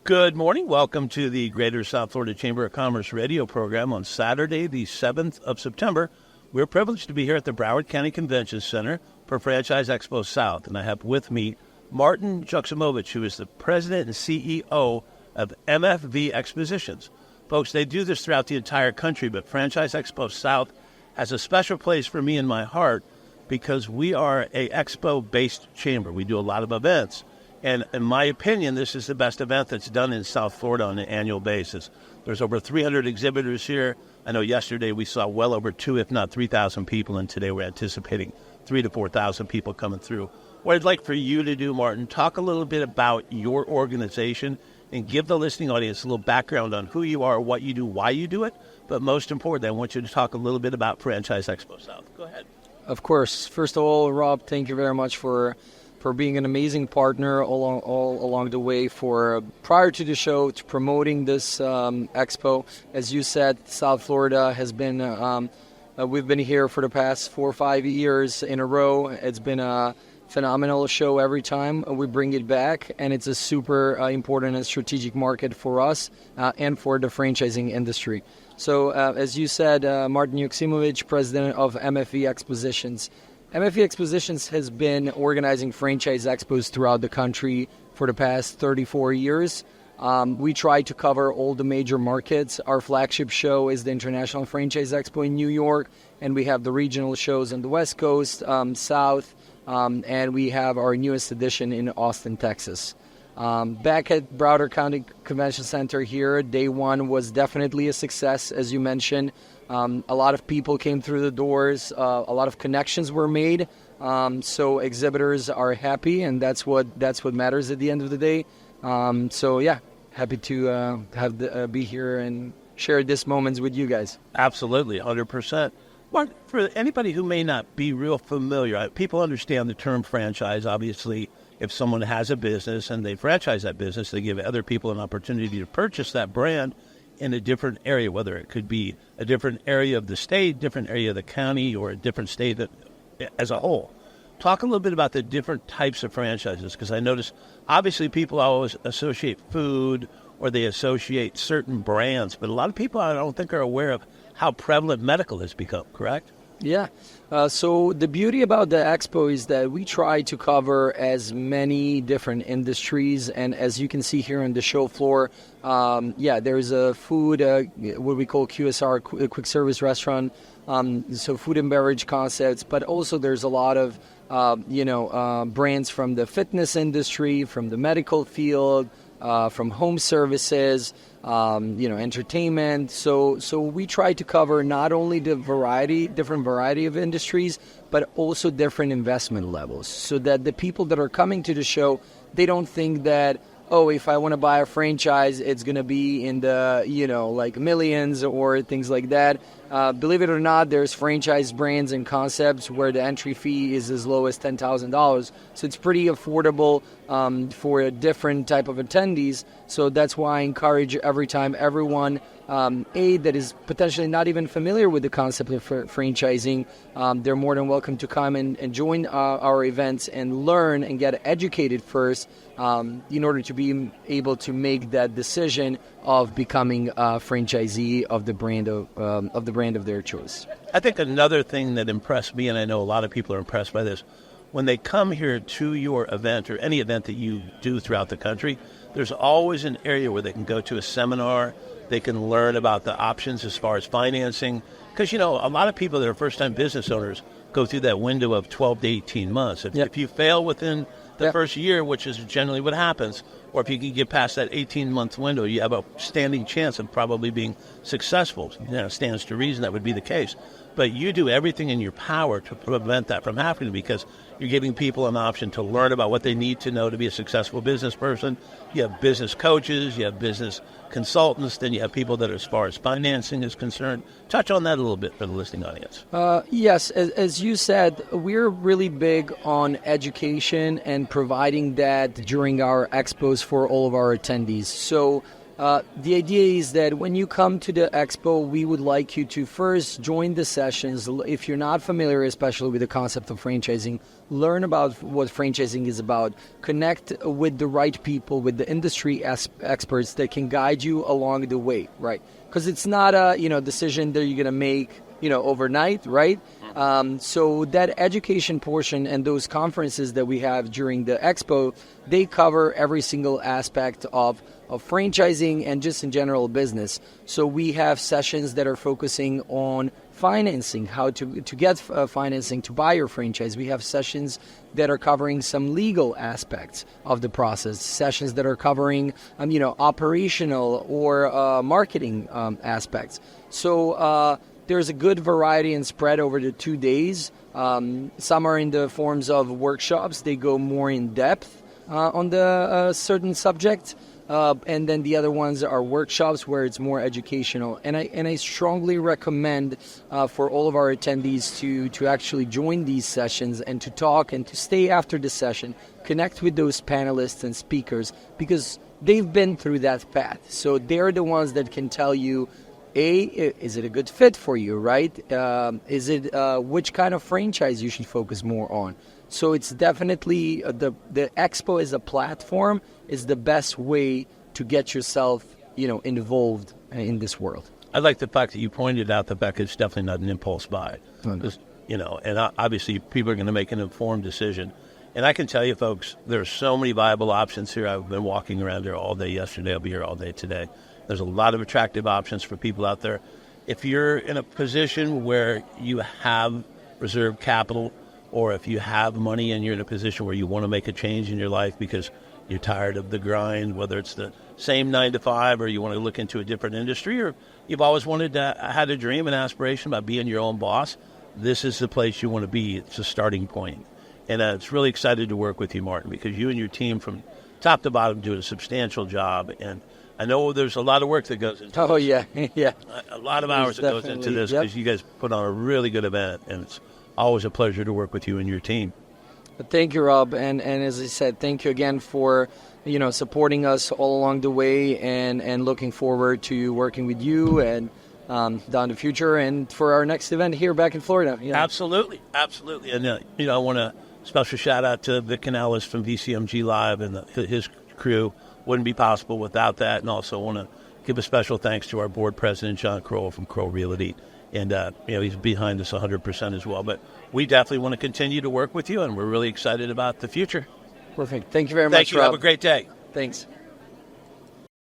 Good morning. Welcome to the Greater South Florida Chamber of Commerce radio program on Saturday, the 7th of September. We're privileged to be here at the Broward County Convention Center for Franchise Expo South, and I have with me Martin Juksimovich, who is the president and CEO of MFV Expositions. Folks, they do this throughout the entire country, but Franchise Expo South has a special place for me in my heart because we are a expo-based chamber. We do a lot of events. And in my opinion, this is the best event that's done in South Florida on an annual basis. There's over 300 exhibitors here. I know yesterday we saw well over 2,000, if not 3,000 people, and today we're anticipating 3,000 to 4,000 people coming through. What I'd like for you to do, Martin, talk a little bit about your organization and give the listening audience a little background on who you are, what you do, why you do it. But most importantly, I want you to talk a little bit about Franchise Expo South. Go ahead. Of course. First of all, Rob, thank you very much for being an amazing partner all along the way prior to the show, to promoting this expo. As you said, South Florida has been, we've been here for the past 4 or 5 years in a row. It's been a phenomenal show every time we bring it back, and it's a super important and strategic market for us and for the franchising industry. So as you said, Martin Juksimovich, president of MFV Expositions. MFV Expositions has been organizing franchise expos throughout the country for the past 34 years. We try to cover all the major markets. Our flagship show is the International Franchise Expo in New York, and we have the regional shows on the West Coast, South, and we have our newest edition in Austin, Texas. Back at Broward County Convention Center here, day one was definitely a success, as you mentioned. A lot of people came through the doors. A lot of connections were made. So exhibitors are happy, and that's what matters at the end of the day. So yeah, happy to be here and share this moments with you guys. Absolutely, 100%. Mark, for anybody who may not be real familiar, people understand the term franchise. Obviously, if someone has a business and they franchise that business, they give other people an opportunity to purchase that brand in a different area, whether it could be a different area of the state, different area of the county, or a different state as a whole. Talk a little bit about the different types of franchises, because I notice obviously people always associate food or they associate certain brands, but a lot of people I don't think are aware of how prevalent medical has become, correct? Yeah. So the beauty about the expo is that we try to cover as many different industries. And as you can see here on the show floor, there's a food, what we call QSR, quick service restaurant. So food and beverage concepts, but also there's a lot of, brands from the fitness industry, from the medical field, from home services, entertainment. So we try to cover not only the different variety of industries, but also different investment levels, so that the people that are coming to the show, they don't think that, oh, if I want to buy a franchise, it's going to be in the, like millions or things like that. Believe it or not, there's franchise brands and concepts where the entry fee is as low as $10,000. So it's pretty affordable for a different type of attendees. So that's why I encourage every time everyone, that is potentially not even familiar with the concept of franchising, they're more than welcome to come and join our events and learn and get educated first in order to be able to make that decision of becoming a franchisee of the brand of their choice. I think another thing that impressed me, and I know a lot of people are impressed by this, when they come here to your event or any event that you do throughout the country, there's always an area where they can go to a seminar, they can learn about the options as far as financing. Because, a lot of people that are first-time business owners go through that window of 12 to 18 months. If you fail within the first year, which is generally what happens, or if you can get past that 18-month window, you have a standing chance of probably being successful. Stands to reason that would be the case. But you do everything in your power to prevent that from happening, because you're giving people an option to learn about what they need to know to be a successful business person. You have business coaches, you have business consultants, then you have people that are, as far as financing is concerned. Touch on that a little bit for the listening audience. Yes, as you said, we're really big on education and providing that during our expos for all of our attendees. So The idea is that when you come to the expo, we would like you to first join the sessions. If you're not familiar, especially with the concept of franchising, learn about what franchising is about. Connect with the right people, with the industry experts that can guide you along the way, right? Because it's not a decision that you're going to make overnight, right? So that education portion and those conferences that we have during the expo, they cover every single aspect of franchising and just in general business. So we have sessions that are focusing on financing, how to get financing to buy your franchise. We have sessions that are covering some legal aspects of the process, sessions that are covering operational or marketing aspects. So there's a good variety and spread over the 2 days. Some are in the forms of workshops. They go more in depth on the certain subject. And then the other ones are workshops where it's more educational. And I strongly recommend for all of our attendees to actually join these sessions and to talk and to stay after the session, connect with those panelists and speakers because they've been through that path. So they're the ones that can tell you, is it a good fit for you, right? Is it which kind of franchise you should focus more on? So it's definitely the expo as a platform is the best way to get yourself, involved in this world. I like the fact that you pointed out the fact it's definitely not an impulse buy. And obviously people are going to make an informed decision. And I can tell you, folks, there are so many viable options here. I've been walking around here all day yesterday. I'll be here all day today. There's a lot of attractive options for people out there. If you're in a position where you have reserved capital, or if you have money and you're in a position where you want to make a change in your life because you're tired of the grind, whether it's the same 9 to 5 or you want to look into a different industry, or you've always had a dream and aspiration about being your own boss, this is the place you want to be. It's a starting point. And it's really excited to work with you, Martin, because you and your team from top to bottom do a substantial job. And I know there's a lot of work that goes into this. Yeah. A lot of hours that goes into this because you guys put on a really good event, and it's always a pleasure to work with you and your team. Thank you, Rob, and as I said, thank you again for supporting us all along the way, and looking forward to working with you and down the future and for our next event here back in Florida. Absolutely, and I want a special shout out to Vic Canales from VCMG Live and his crew. Wouldn't be possible without that, and also want to give a special thanks to our board president John Kroll from Kroll Realty. And, he's behind us 100% as well. But we definitely want to continue to work with you, and we're really excited about the future. Perfect. Thank you very much, Thank you. Rob. Have a great day. Thanks.